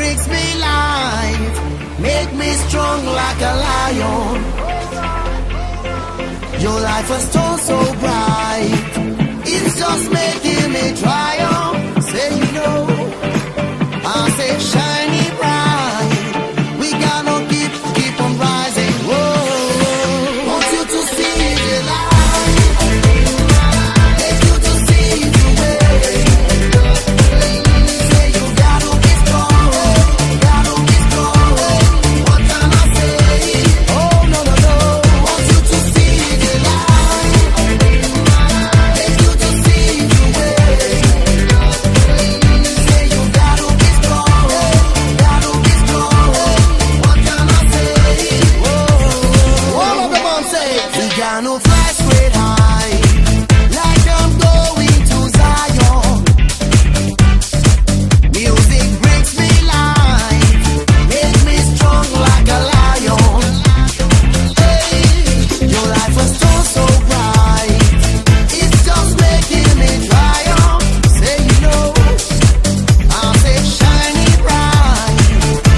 brings me life, make me strong like a lion. Your life was so bright, it's just making me triumph. Say you know, I say shiny bright, we gotta keep on rising. Whoa, want you to see the light, want you to see the way. Say you gotta be strong, what can I say? Oh no no no, want you to see the light, want you to see the way. Say you gotta be strong, what can I say? Whoa, all of the moms say we gotta fly straight high, like I'm going to Zion. Music brings me life, make me strong like a lion. Hey, your life was so bright, it's just making me triumph. Say you know, I say shiny bright,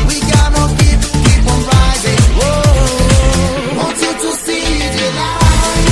we gotta keep on rising. Whoa, want you to see the light,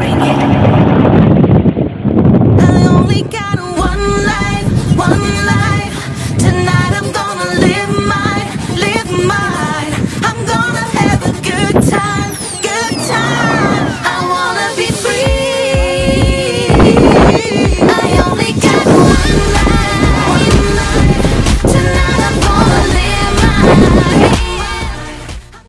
reggae.